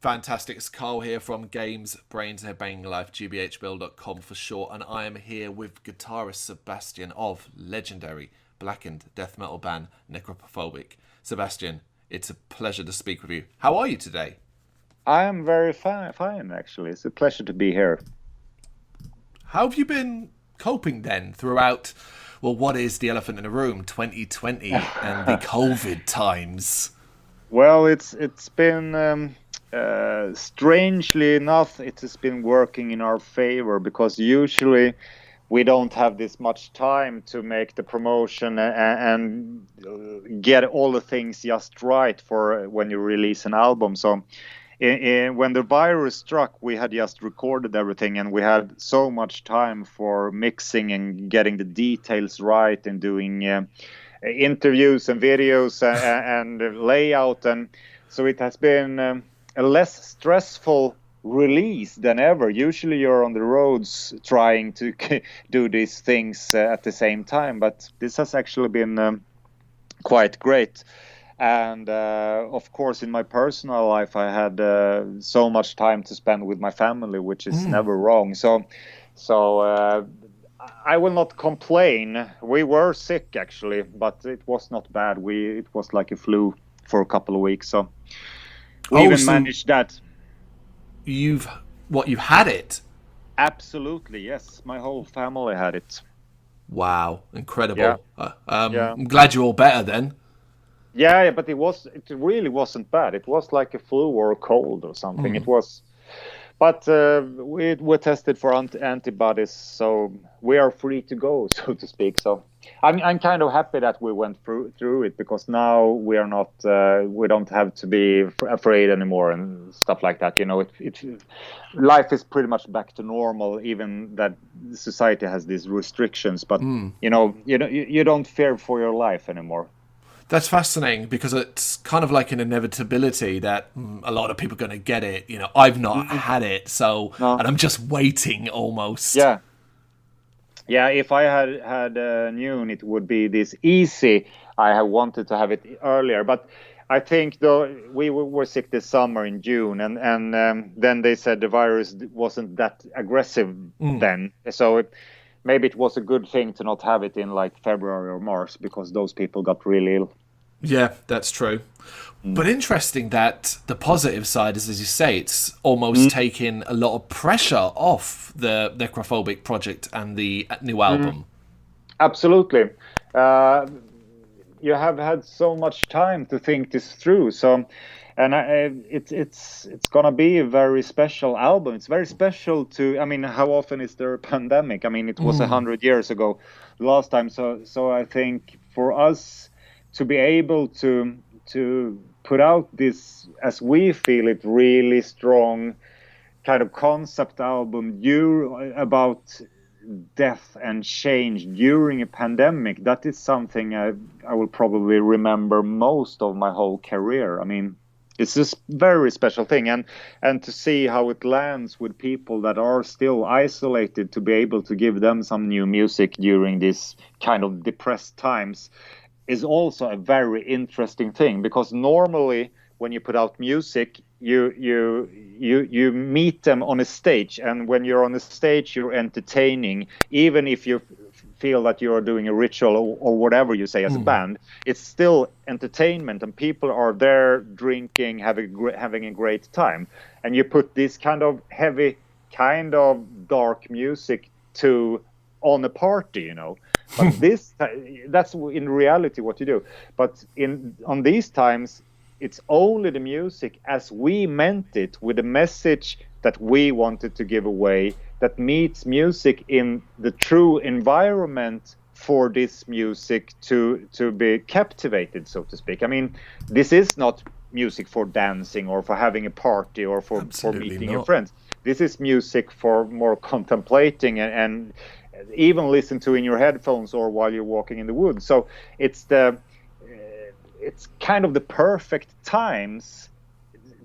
Fantastic. It's Carl here from Games, Brains, A Head-Banging Life, GBHBL.com for short. And I am here with guitarist Sebastian of legendary blackened death metal band Necrophobic. Sebastian, it's a pleasure to speak with you. How are you today? I am very fine, actually. It's a pleasure to be here. How have you been coping then throughout, well, what is the elephant in the room, 2020 and the COVID times? Well, it's been strangely enough, it has been working in our favor because usually we don't have this much time to make the promotion and get all the things just right for when you release an album. So when the virus struck, we had just recorded everything and we had so much time for mixing and getting the details right and doing interviews and videos and layout. And so it has been a less stressful release than ever. Usually you're on the roads trying to do these things at the same time, but this has actually been quite great. And of course, in my personal life, I had so much time to spend with my family, which is never wrong. So I will not complain. We were sick actually, but it was not bad. It was like a flu for a couple of weeks. So we managed that. You've had it? Absolutely, yes. My whole family had it. Wow, incredible. Yeah. I'm glad you're all better then. Yeah, but it really wasn't bad. It was like a flu or a cold or something. It was, but we tested for antibodies, so we are free to go, so to speak. So I'm kind of happy that we went through it because now we are not we don't have to be afraid anymore and stuff like that. You know, life is pretty much back to normal, even that society has these restrictions. But you know, you don't fear for your life anymore. That's fascinating because it's kind of like an inevitability that a lot of people are going to get it. You know, I've not had it, so No. and I'm just waiting almost. Yeah. Yeah, if I had known it would be this easy, I have wanted to have it earlier. But I think though we were sick this summer in June, and then they said the virus wasn't that aggressive then. So maybe it was a good thing to not have it in like February or March because those people got really ill. Yeah, that's true. But interesting that the positive side is, as you say, it's almost taking a lot of pressure off the Necrophobic project and the new album. Absolutely. You have had so much time to think this through. So, and it's gonna be a very special album. It's very special to. I mean, how often is there a pandemic? I mean, it was 100 years ago, last time. So I think for us to be able to put out this, as we feel it, really strong kind of concept album about death and change during a pandemic, that is something I will probably remember most of my whole career. I mean, it's this very special thing, and to see how it lands with people that are still isolated, to be able to give them some new music during this kind of depressed times is also a very interesting thing, because normally when you put out music, you meet them on a stage, and when you're on a stage, you're entertaining, even if you feel that you're doing a ritual or whatever you say as a band, it's still entertainment, and people are there drinking, having a great time, and you put this kind of heavy, kind of dark music on a party, you know. But that's in reality what you do. But on these times, it's only the music as we meant it, with the message that we wanted to give away, that meets music in the true environment for this music to be captivated, so to speak. I mean, this is not music for dancing or for having a party or for meeting your friends. This is music for more contemplating and even listen to in your headphones or while you're walking in the woods. So it's kind of the perfect times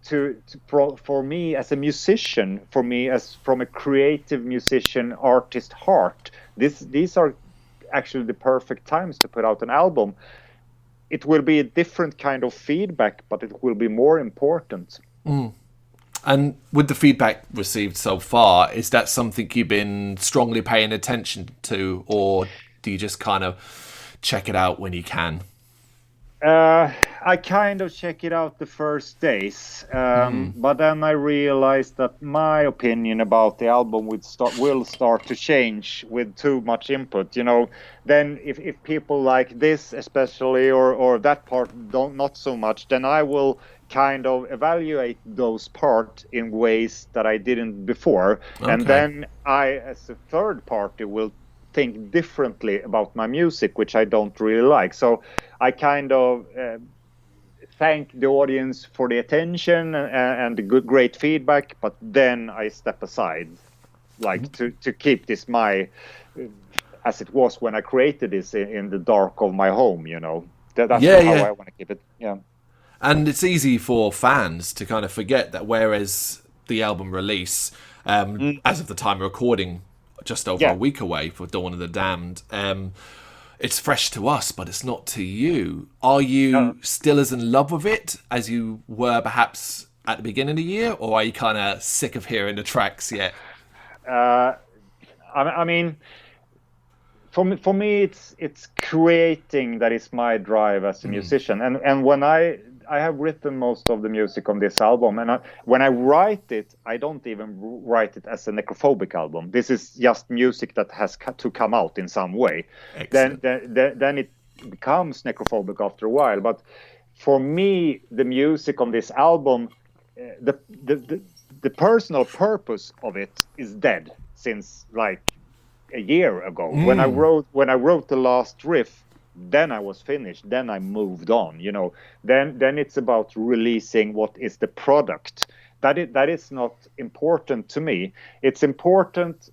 for me as a musician, for me as from a creative musician, artist heart. These are actually the perfect times to put out an album. It will be a different kind of feedback, but it will be more important. And with the feedback received so far, is that something you've been strongly paying attention to, or do you just kind of check it out when you can? I kind of check it out the first days, but then I realized that my opinion about the album will start to change with too much input. Then if people like this especially or that part don't not so much, then I will kind of evaluate those parts in ways that I didn't before, and Okay. then I, as a third party, will think differently about my music, which I don't really like. So I kind of thank the audience for the attention and the great feedback, but then I step aside, like to keep this as it was when I created this in the dark of my home. That's Yeah, how yeah. I want to keep it. Yeah. And it's easy for fans to kind of forget that whereas the album release, as of the time of recording, just over a Yeah. week away for Dawn of the Damned, it's fresh to us, but it's not to you. Are you still as in love with it as you were perhaps at the beginning of the year, or are you kind of sick of hearing the tracks yet? I mean, for me, it's creating that is my drive as a musician, and when I have written most of the music on this album, and when I write it, I don't even write it as a Necrophobic album. This is just music that has to come out in some way. Excellent. Then it becomes Necrophobic after a while. But for me, the music on this album, the personal purpose of it is dead since like a year ago. When I wrote the last riff, then I was finished. Then I moved on. Then it's about releasing what is the product. That is not important to me. It's important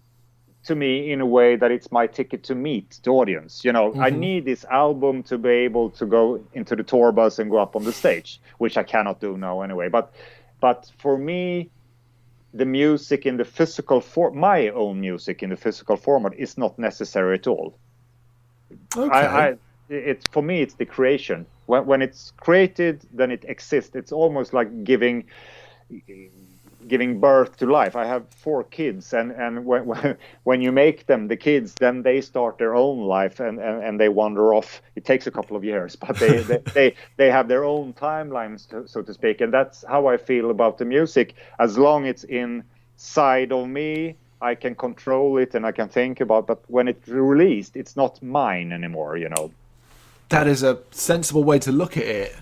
to me in a way that it's my ticket to meet the audience. I need this album to be able to go into the tour bus and go up on the stage, which I cannot do now anyway. But for me, the music in the physical my own music in the physical format is not necessary at all. Okay. It's for me, it's the creation. When it's created, then it exists. It's almost like giving birth to life. I have 4 kids, and when you make them the kids, then they start their own life and they wander off. It takes a couple of years, but they have their own timelines, so to speak, and that's how I feel about the music. As long it's inside of me, I can control it and I can think about. But when it's released, it's not mine anymore. That is a sensible way to look at it.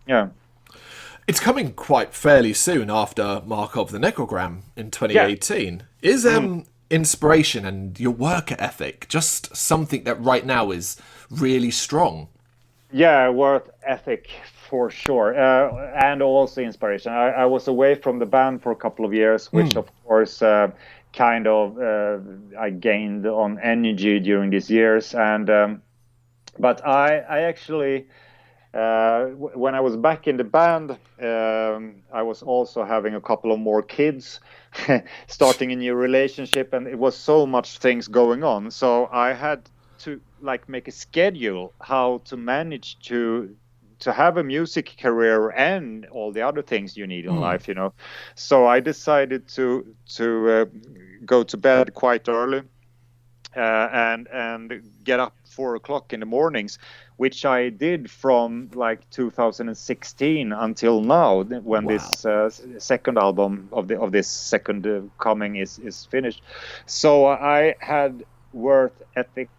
Yeah. It's coming quite fairly soon after Mark of the Necrogram in 2018. Is inspiration and your work ethic just something that right now is really strong? Yeah, work ethic for sure, and also inspiration. I was away from the band for a couple of years, which of course kind of I gained on energy during these years, and but I actually. When I was back in the band, I was also having a couple of more kids, starting a new relationship, and it was so much things going on. So I had to make a schedule how to manage to have a music career and all the other things you need in life, So I decided to go to bed quite early. And get up 4 o'clock in the mornings, which I did from 2016 until now, when Wow. this second album of this second coming is finished. So I had work ethic,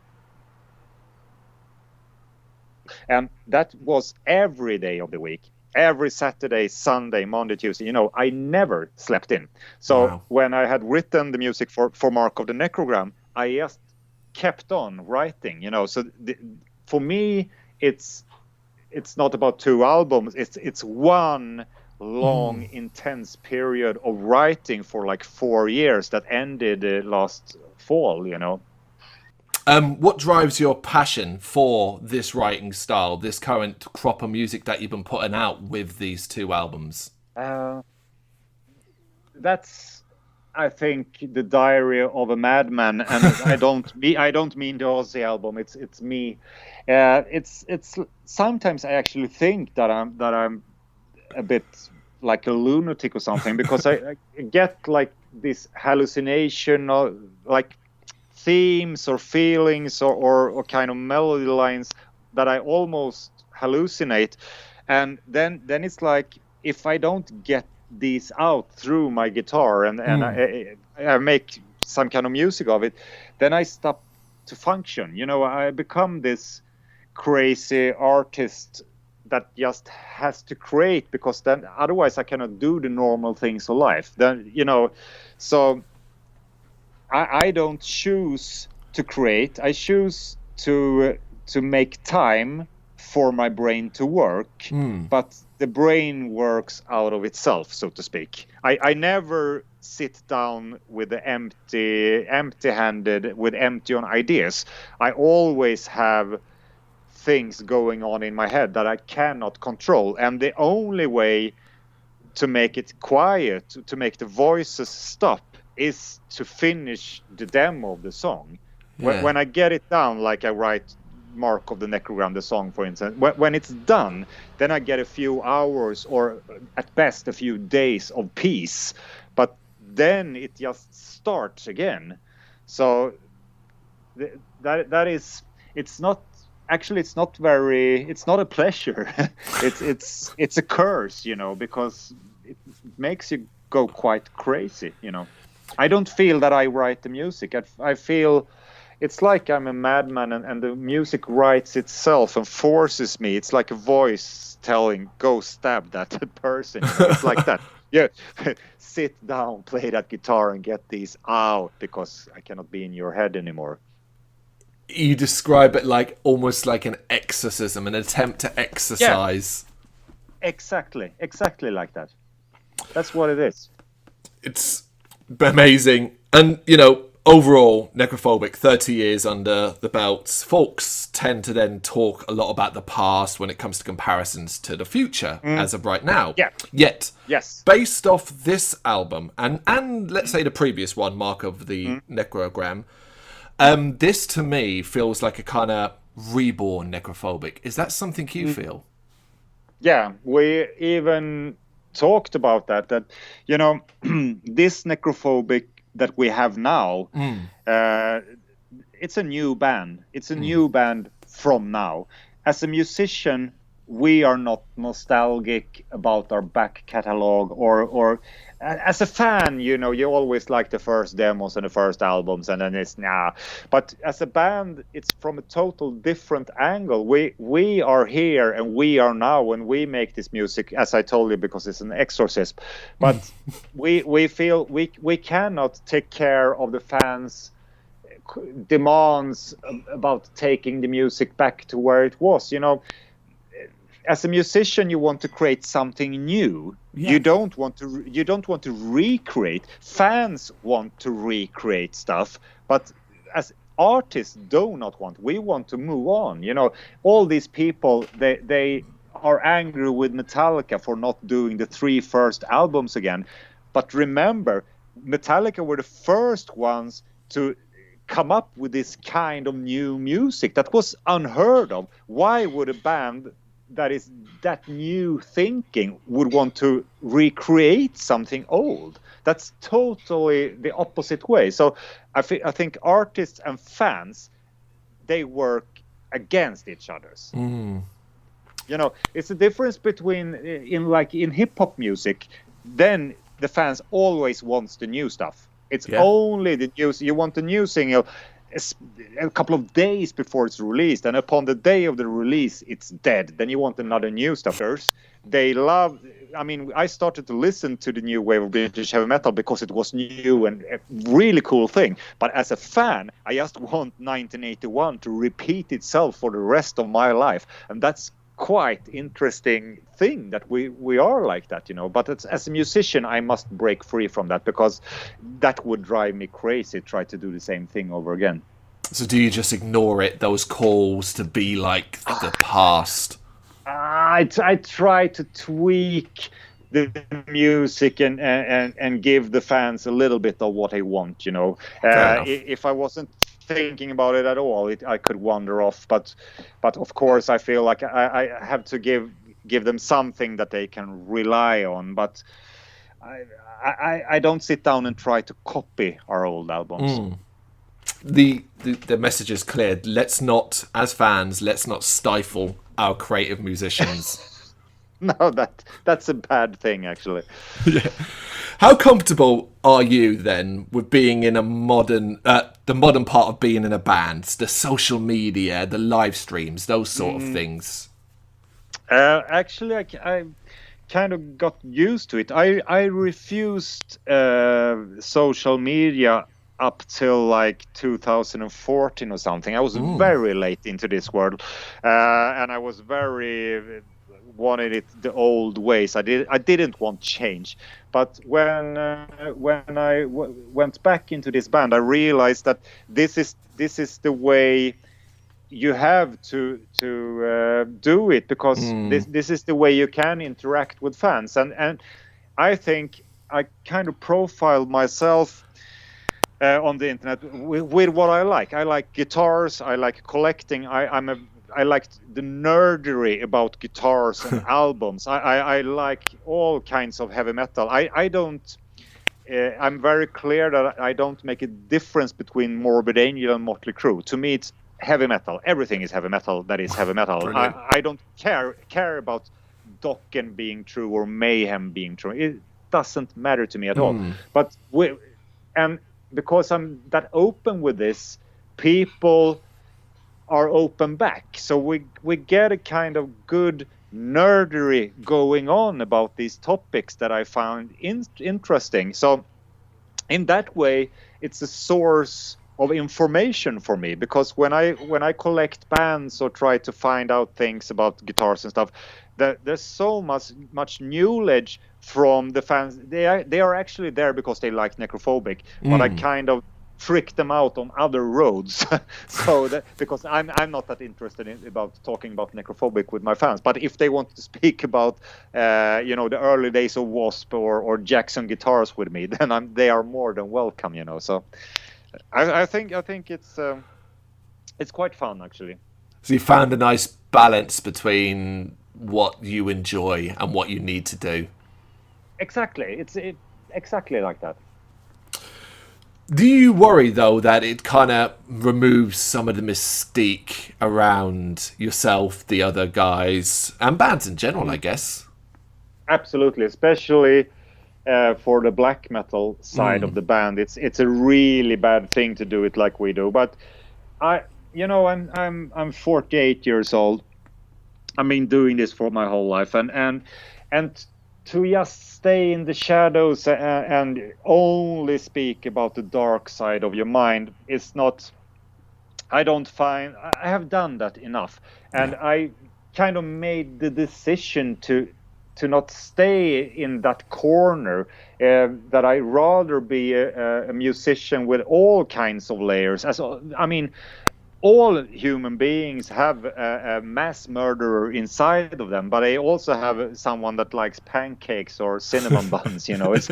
and that was every day of the week. Every Saturday, Sunday, Monday, Tuesday, I never slept in. So Wow. when I had written the music for Mark of the Necrogram, I just kept on writing, So for me, it's not about 2 albums. It's one long, intense period of writing for 4 years that ended last fall, What drives your passion for this writing style, this current crop of music that you've been putting out with these 2 albums? That's, I think, the diary of a madman, and I don't mean the Ozzy album. It's me. It's sometimes I actually think that I'm a bit like a lunatic or something, because I get like this hallucination or like themes or feelings or kind of melody lines that I almost hallucinate, and then it's like if I don't get these out through my guitar and I make some kind of music of it, then I stop to function. I become this crazy artist that just has to create, because then otherwise I cannot do the normal things of life. Then so I don't choose to create. I choose to make time for my brain to work, but the brain works out of itself, so to speak. I never sit down with the empty-handed, with empty on ideas. I always have things going on in my head that I cannot control, and the only way to make it quiet, to make the voices stop, is to finish the demo of the song. When I get it down, like I write Mark of the Necrogram, the song, for instance, when it's done, then I get a few hours or at best a few days of peace, but then it just starts again. So that is, it's not a pleasure. it's a curse, because it makes you go quite crazy. I don't feel that I write the music. I feel it's like I'm a madman, and the music writes itself and forces me. It's like a voice telling, go stab that person. It's like that. Yeah, sit down, play that guitar and get these out, because I cannot be in your head anymore. You describe it like almost like an exorcism, an attempt to exorcise. Yeah. Exactly like that. That's what it is. It's amazing. And, overall, Necrophobic, 30 years under the belts. Folks tend to then talk a lot about the past when it comes to comparisons to the future as of right now. Yeah. Yet, yes, based off this album and let's say the previous one, Mark of the Necrogram, this to me feels like a kind of reborn Necrophobic. Is that something you feel? Yeah, we even talked about that this Necrophobic that we have now, it's a new band. It's a new band from now. As a musician, we are not nostalgic about our back catalog, or as a fan, you always like the first demos and the first albums, and then it's But as a band, it's from a total different angle. We are here and we are now when we make this music, as I told you, because it's an exorcism. But we feel we cannot take care of the fans' demands about taking the music back to where it was. As a musician, you want to create something new. Yeah. You don't want to recreate. Fans want to recreate stuff, but as artists do not want. We want to move on. All these people, they are angry with Metallica for not doing the 3 first albums again. But remember, Metallica were the first ones to come up with this kind of new music that was unheard of. Why would a band that is that new thinking would want to recreate something old? That's totally the opposite way. So I think artists and fans, they work against each other's. It's a difference between in hip hop music. Then the fans always wants the new stuff. It's only the news. You want the new single a couple of days before it's released, and upon the day of the release, it's dead. Then you want another new stuff. They love. I started to listen to the new wave of British heavy metal because it was new and a really cool thing. But as a fan, I just want 1981 to repeat itself for the rest of my life, and that's quite interesting thing that we are like that, but as a musician I must break free from that, because that would drive me crazy, try to do the same thing over again. So do you just ignore it, those calls to be like the past? I try to tweak the music and give the fans a little bit of what they want, if I wasn't thinking about it at all, I could wander off, but of course I feel like I have to give give them something that they can rely on. But I don't sit down and try to copy our old albums. The message is clear. As fans, let's not stifle our creative musicians. No, that's a bad thing, actually. Yeah. How comfortable are you then with being in the modern part of being in a band, the social media, the live streams, those sort of things? Actually, I kind of got used to it. I refused social media up till like 2014 or something. I was very late into this world, and I was very wanted it the old ways. I didn't want change. But when I went back into this band, I realized that this is the way you have to do it, because this is the way you can interact with fans. And I think I kind of profiled myself on the internet with what I like. I like guitars. I like collecting. I like the nerdery about guitars and albums. I like all kinds of heavy metal. I don't. I'm very clear that I don't make a difference between Morbid Angel and Motley Crue. To me, it's heavy metal. Everything is heavy metal. That is heavy metal. I don't care about Dokken being true or Mayhem being true. It doesn't matter to me at all. But because I'm that open with this, people are open back. So we get a kind of good nerdery going on about these topics that I found interesting. So in that way, it's a source of information for me, because when I collect bands or try to find out things about guitars and stuff, there's so much knowledge from the fans. They are actually there because they like Necrophobic, but I kind of trick them out on other roads. So that, because I'm not that interested about talking about Necrophobic with my fans, but if they want to speak about the early days of Wasp or Jackson guitars with me, then they are more than welcome. So I think it's quite fun, actually. So you found a nice balance between what you enjoy and what you need to do. Exactly. It's exactly like that. Do you worry, though, that it kind of removes some of the mystique around yourself, the other guys, and bands in general, I guess? Absolutely, especially for the black metal side of the band. It's a really bad thing to do it like we do. But I'm 48 years old. I've been doing this for my whole life, and to just stay in the shadows and only speak about the dark side of your mind is not. I have done that enough, and I kind of made the decision to not stay in that corner. That I rather be a musician with all kinds of layers. All human beings have a mass murderer inside of them, but they also have someone that likes pancakes or cinnamon buns. It's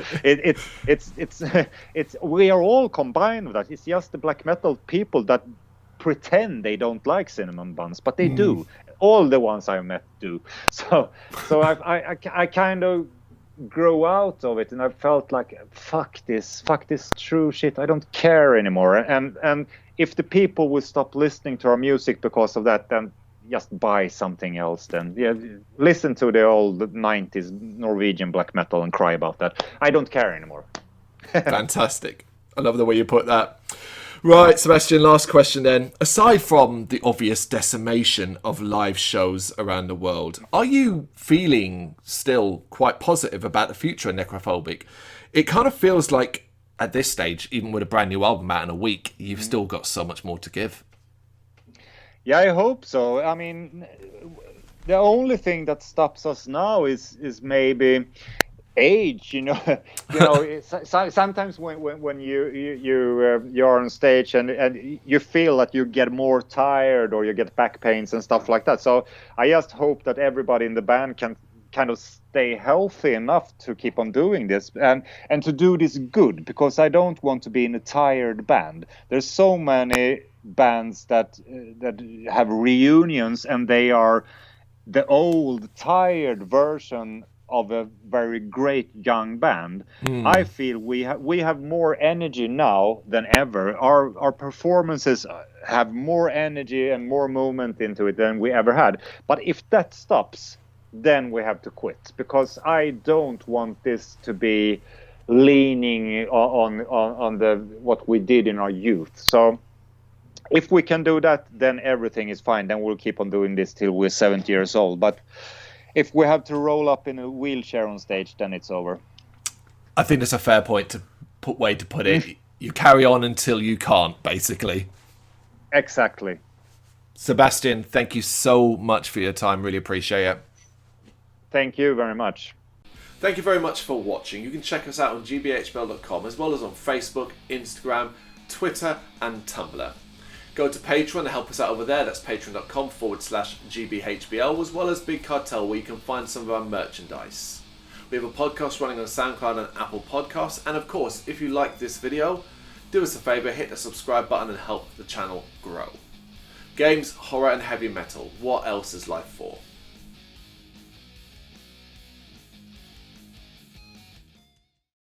we are all combined with that. It's just the black metal people that pretend they don't like cinnamon buns, but they do. All the ones I met do. So I kind of grow out of it, and I felt like fuck this true shit. I don't care anymore. And if the people will stop listening to our music because of that, then just buy something else. Then listen to the old 90s Norwegian black metal and cry about that. I don't care anymore. Fantastic. I love the way you put that. Right, Sebastian, last question then. Aside from the obvious decimation of live shows around the world, are you feeling still quite positive about the future of Necrophobic? It kind of feels like at this stage, even with a brand new album out in a week, you've still got so much more to give. Yeah, I hope so. I mean, the only thing that stops us now is maybe age. Sometimes when you're on stage and you feel that you get more tired or you get back pains and stuff like that. So I just hope that everybody in the band can kind of stay healthy enough to keep on doing this and to do this good, because I don't want to be in a tired band. There's so many bands that have reunions and they are the old, tired version of a very great young band. I feel we have more energy now than ever. Our performances have more energy and more movement into it than we ever had. But if that stops, then we have to quit, because I don't want this to be leaning on the what we did in our youth. So if we can do that, then everything is fine. Then we'll keep on doing this till we're 70 years old. But if we have to roll up in a wheelchair on stage, then it's over. I think that's a fair way to put it. You carry on until you can't, basically. Exactly. Sebastian, thank you so much for your time. Really appreciate it. Thank you very much. Thank you very much for watching. You can check us out on gbhbl.com, as well as on Facebook, Instagram, Twitter and Tumblr. Go to Patreon to help us out over there. That's patreon.com/GBHBL, as well as Big Cartel, where you can find some of our merchandise. We have a podcast running on SoundCloud and Apple Podcasts. And of course, if you like this video, do us a favour, hit the subscribe button and help the channel grow. Games, horror and heavy metal. What else is life for?